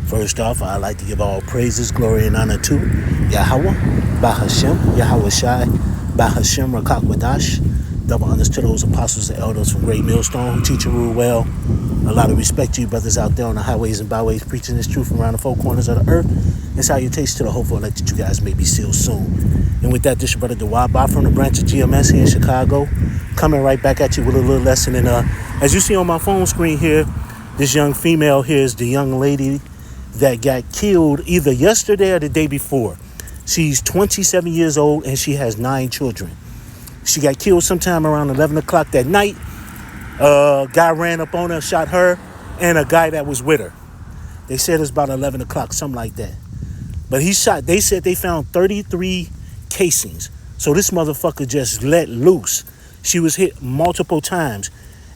First off, I'd like to give all praises, glory, and honor to Yahweh, Bahashem, Yahweh Shai, Bahashem, Rakakwadash. Double honors to those apostles and elders from Great Millstone who teach and rule well. A lot of respect to you brothers out there on the highways and byways preaching this truth from around the four corners of the earth. And salutations to the hopeful elect that you guys may be sealed soon. And with that, this is your brother Dawaba from the branch of GMS here in Chicago, coming right back at you with a little lesson. And as you see on my phone screen here, this young female here is the young lady that got killed either yesterday or the day before. She's 27 years old and she has 9 children. She got killed sometime around 11 o'clock that night. Guy ran up on her, shot her, and a guy that was with her. They said it's about 11 o'clock, something like that. But they said they found 33 casings. So this motherfucker just let loose. She was hit multiple times.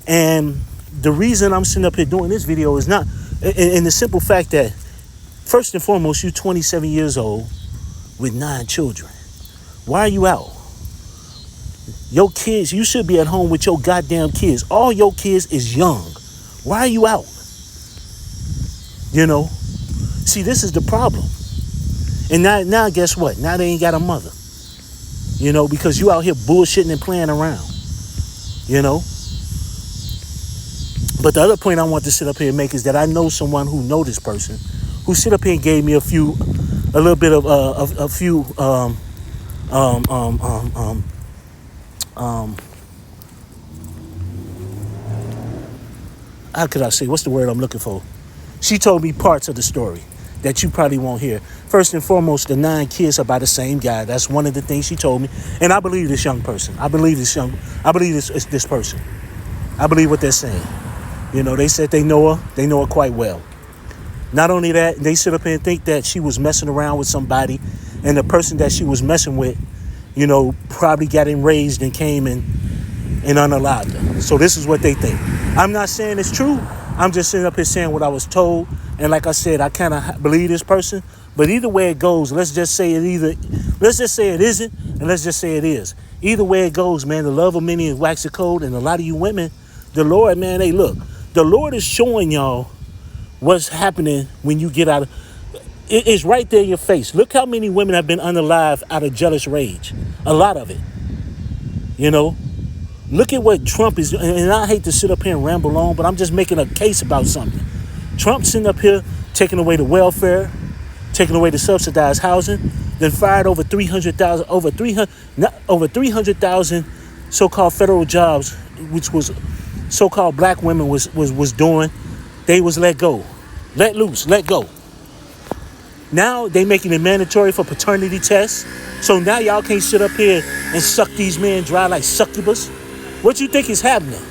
And the reason I'm sitting up here doing this video is not, in the simple fact that, first and foremost, you're 27 years old with 9 children. Why are you out? Your kids, you should be at home with your goddamn kids. All your kids is young. Why are you out? You know? See, this is the problem. And now guess what? Now they ain't got a mother. You know, because you out here bullshitting and playing around. You know? But the other point I want to sit up here and make is that I know someone who know this person, who sit up here and gave me a little bit of a few how could I say, what's the word I'm looking for? She told me parts of the story that you probably won't hear. First and foremost, the 9 kids are by the same guy. That's one of the things she told me. And I believe this young person. I believe this person. I believe what they're saying. You know, they said they know her. They know her quite well. Not only that, they sit up here and think that she was messing around with somebody, and the person that she was messing with, you know, probably got enraged and came and unalived her. So this is what they think. I'm not saying it's true. I'm just sitting up here saying what I was told. And like I said, I kind of believe this person. But either way it goes, let's just say it isn't, and let's just say it is. Either way it goes, man, the love of many is waxing cold, and a lot of you women, the Lord, man, hey, look, the Lord is showing y'all what's happening when you get out of it's right there in your face. Look how many women have been unalive out of jealous rage. A lot of it. You know? Look at what Trump is, and I hate to sit up here and ramble on, but I'm just making a case about something. Trump's sitting up here taking away the welfare, taking away the subsidized housing, then fired over 300,000 so-called federal jobs, which was so-called black women was doing. They was let go. Let loose, let go. Now they making it mandatory for paternity tests. So now y'all can't sit up here and suck these men dry like succubus. What you think is happening?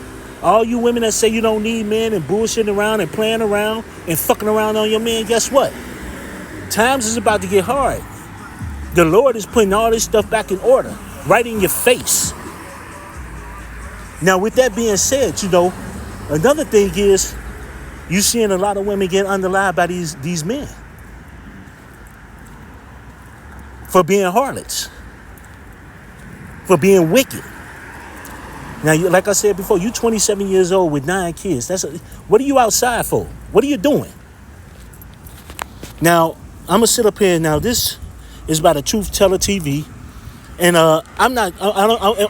All you women that say you don't need men and bullshitting around and playing around and fucking around on your man, guess what? Times is about to get hard. The Lord is putting all this stuff back in order, right in your face. Now with that being said, you know, another thing is you seeing a lot of women get unalive by these men for being harlots, for being wicked. Now, like I said before, you 27 years old with 9 kids. What are you outside for? What are you doing? Now, I'm gonna sit up here. Now, this is by the Truth Teller TV, and I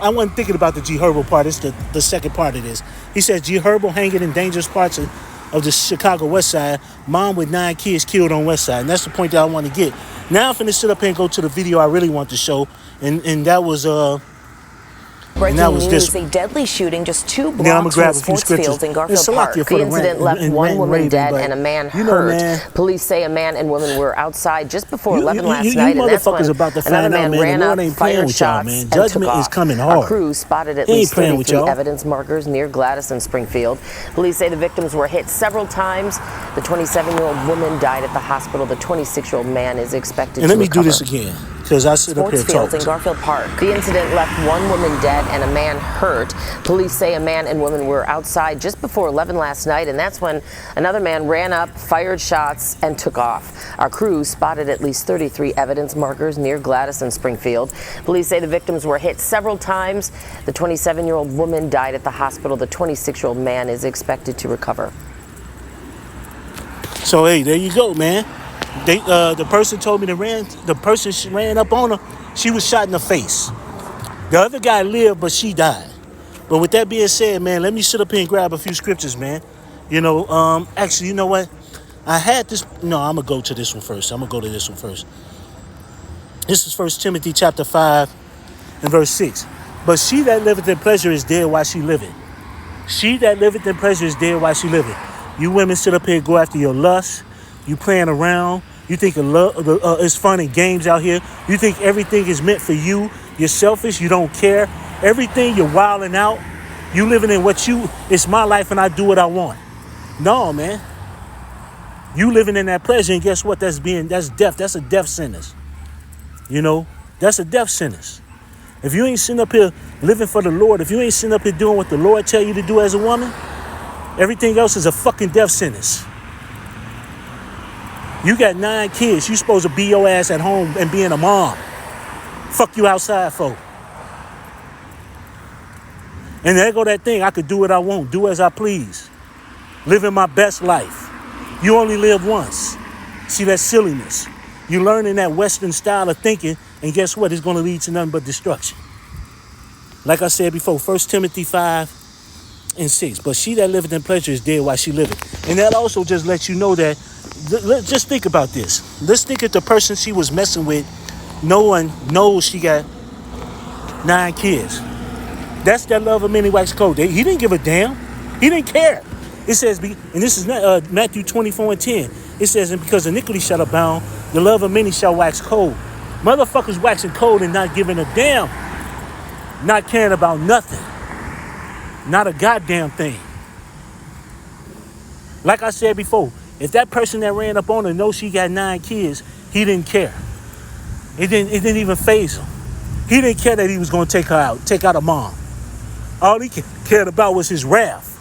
wasn't thinking about the G Herbo part. It's the second part of this. He says G Herbo hanging in dangerous parts of the Chicago West Side. Mom with 9 kids killed on West Side, and that's the point that I want to get. Now I'm finna sit up here and go to the video I really want to show, and that was Breaking news, a deadly shooting just 2 blocks from sports fields in Garfield Park. The incident left one woman dead and a man hurt. Police say a man and woman were outside just before 11 last night, and that's when another man ran up, fired shots, and took off. Our crew spotted at least 33 evidence markers near Gladys and Springfield. Police say the victims were hit several times. The 27-year-old woman died at the hospital. The 26-year-old man is expected to recover. And let me do this again, because I sit up here and talk. In Garfield Park. The incident left one woman dead and a man hurt. Police say a man and woman were outside just before 11 last night, and that's when another man ran up, fired shots, and took off. Our crew spotted at least 33 evidence markers near Gladys and Springfield. Police say the victims were hit several times. The 27-year-old woman died at the hospital. The 26-year-old man is expected to recover. So hey, there you go, man. The person told me the person ran up on her. She was shot in the face. The other guy lived, but she died. But with that being said, man, let me sit up here and grab a few scriptures, man. Actually, you know what? I had this. No, I'm gonna go to this one first. This is 1 Timothy chapter 5 and verse 6. But she that liveth in pleasure is dead while she liveth. She that liveth in pleasure is dead while she liveth. You women sit up here and go after your lust. You playing around. You think it's fun and games out here. You think everything is meant for you. You're selfish. You don't care. Everything, you're wilding out. You living in it's my life and I do what I want. No, man. You living in that pleasure, and guess what? That's death. That's a death sentence. That's a death sentence. If you ain't sitting up here living for the Lord, if you ain't sitting up here doing what the Lord tell you to do as a woman, everything else is a fucking death sentence. You got 9 kids. You supposed to be your ass at home and being a mom. Fuck you outside for. And there go that thing. I could do what I want. Do as I please. Living my best life. You only live once. See that silliness. You learning that Western style of thinking, and guess what? It's going to lead to nothing but destruction. Like I said before, 1 Timothy 5 and 6. But she that liveth in pleasure is dead while she liveth. And that also just lets you know that, just think about this. Let's think of the person she was messing with. No one knows she got 9 kids. That's that love of many wax cold. He didn't give a damn. He didn't care. It says, and this is Matthew 24 and 10. It says, and because iniquity shall abound, the love of many shall wax cold. Motherfuckers waxing cold and not giving a damn. Not caring about nothing. Not a goddamn thing. Like I said before, if that person that ran up on her knows she got 9 kids, he didn't care. It didn't even faze him. He didn't care that he was going to take out a mom. All he cared about was his wrath.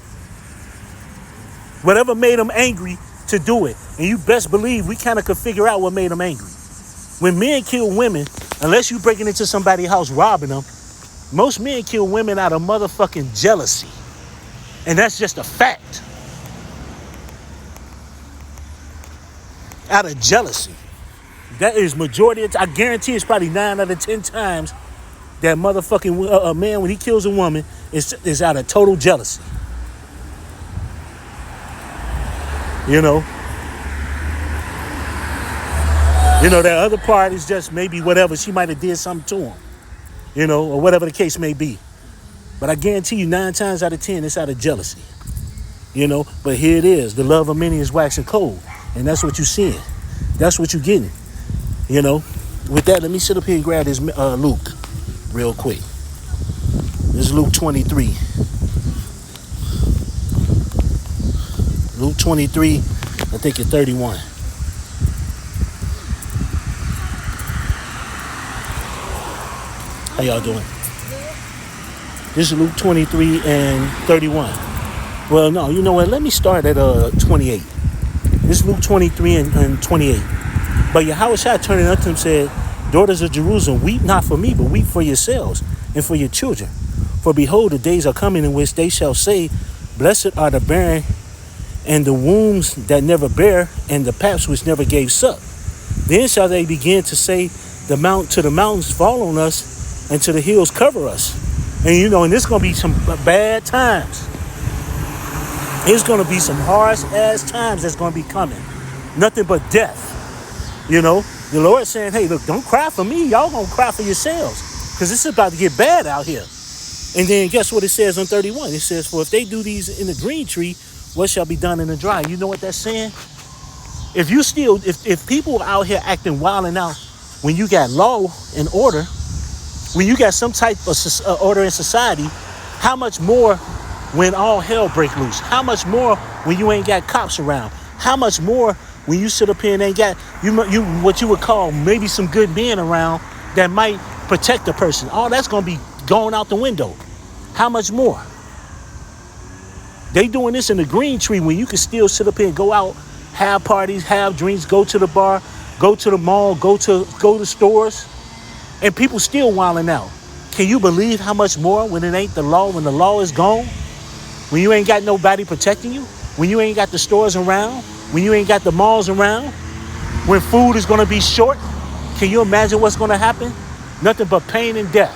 Whatever made him angry to do it. And you best believe we kind of could figure out what made him angry. When men kill women, unless you breaking into somebody's house robbing them, most men kill women out of motherfucking jealousy. And that's just a fact. Out of jealousy. That is majority. I guarantee it's probably 9 out of 10 times that motherfucking man, when he kills a woman, is out of total jealousy. That other part is just maybe whatever. She might have did something to him, or whatever the case may be. But I guarantee you 9 times out of 10, it's out of jealousy. But here it is. The love of many is waxing cold. And that's what you're seeing. That's what you're getting. With that, let me sit up here and grab this Luke real quick. This is Luke 23. Luke 23, I think it's 31. How y'all doing? This is Luke 23 and 31. Well, no, you know what? Let me start at 28. This is Luke 23 and 28. But Yahushua turning unto them said, daughters of Jerusalem, weep not for me, but weep for yourselves and for your children. For behold, the days are coming in which they shall say, blessed are the barren and the wombs that never bear, and the paps which never gave suck. Then shall they begin to say, the mountains fall on us, and to the hills cover us. And and there's going to be some bad times. There's going to be some harsh ass times that's going to be coming. Nothing but death. The Lord saying, hey, look, don't cry for me. Y'all going to cry for yourselves. Because it's about to get bad out here. And then guess what it says on 31? It says, for if they do these in the green tree, what shall be done in the dry? You know what that's saying? If people are out here acting wild and out, when you got law and order, when you got some type of order in society, how much more when all hell break loose? How much more when you ain't got cops around? How much more when you sit up here and ain't got you what you would call maybe some good men around that might protect the person? All that's going to be going out the window. How much more? They doing this in the green tree when you can still sit up here and go out, have parties, have drinks, go to the bar, go to the mall, go to stores, and people still wilding out. Can you believe how much more when it ain't the law, when the law is gone? When you ain't got nobody protecting you? When you ain't got the stores around? when you ain't got the malls around, when food is going to be short, can you imagine what's going to happen? Nothing but pain and death.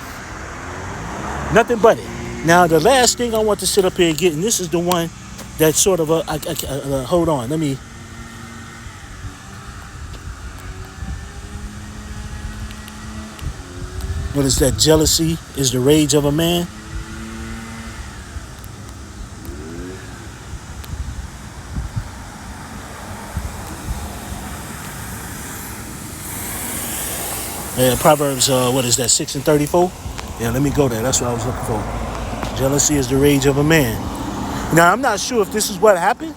Nothing but it. Now, the last thing I want to sit up here and get, and this is the one that sort of, hold on, let me. What is that? Jealousy is the rage of a man. Proverbs, 6 and 34? Yeah, let me go there. That's what I was looking for. Jealousy is the rage of a man. Now, I'm not sure if this is what happened,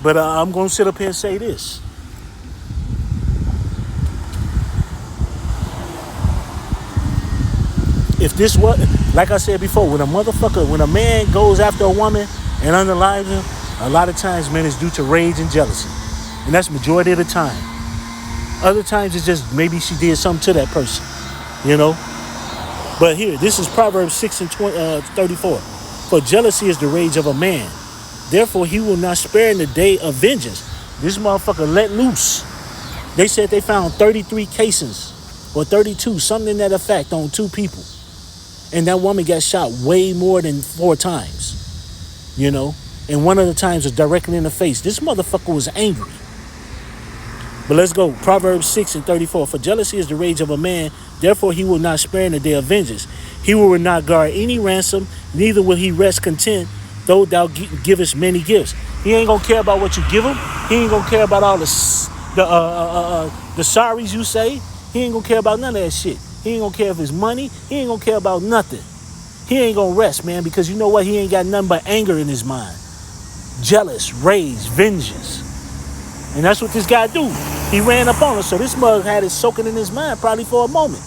but I'm going to sit up here and say this. If this was, like I said before, when a man goes after a woman and underlies her, a lot of times, man, it's due to rage and jealousy. And that's majority of the time. Other times, it's just maybe she did something to that person, you know. But here, this is Proverbs 6 and 34. For jealousy is the rage of a man. Therefore, he will not spare in the day of vengeance. This motherfucker let loose. They said they found 33 cases or 32, something in that effect, on 2 people. And that woman got shot way more than 4 times, you know. And one of the times was directly in the face. This motherfucker was angry. But let's go. Proverbs 6 and 34. For jealousy is the rage of a man. Therefore, he will not spare in the day of vengeance. He will not guard any ransom. Neither will he rest content, though thou givest many gifts. He ain't going to care about what you give him. He ain't going to care about all the sorries you say. He ain't going to care about none of that shit. He ain't going to care if it's money. He ain't going to care about nothing. He ain't going to rest, man, because you know what? He ain't got nothing but anger in his mind. Jealous, rage, vengeance. And that's what this guy do. He ran up on her. So this mug had it soaking in his mind probably for a moment.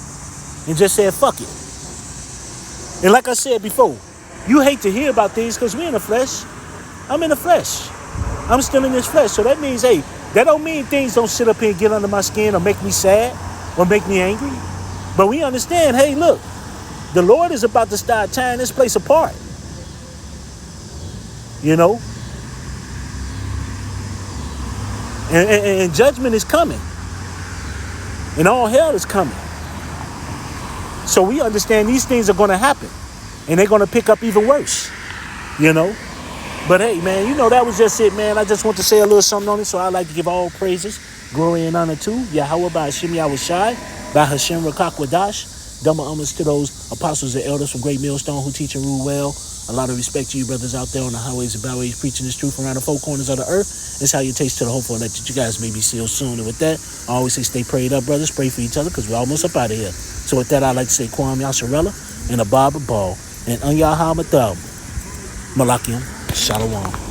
And just said, fuck it. And like I said before, you hate to hear about things because we're in the flesh. I'm in the flesh. I'm still in this flesh. So that means, hey, that don't mean things don't sit up here and get under my skin or make me sad or make me angry. But we understand, hey, look, the Lord is about to start tearing this place apart. You know? And judgment is coming. And all hell is coming. So we understand these things are going to happen. And they're going to pick up even worse. You know? But hey, man, you know, that was just it, man. I just want to say a little something on it. So I'd like to give all praises, glory, and honor to Yahweh by Hashem Yahushai, by Hashem Rakakwadash. Double homage to those apostles and elders from Great Millstone who teach and rule well. A lot of respect to you brothers out there on the highways and byways preaching this truth around the 4 corners of the earth. It's how you taste to the hopeful that you guys may be sealed soon. And with that, I always say stay prayed up, brothers. Pray for each other because we're almost up out of here. So with that, I'd like to say Kwam Yasharella and a Baba Ball and Unyahamatham Malakiam Shalom.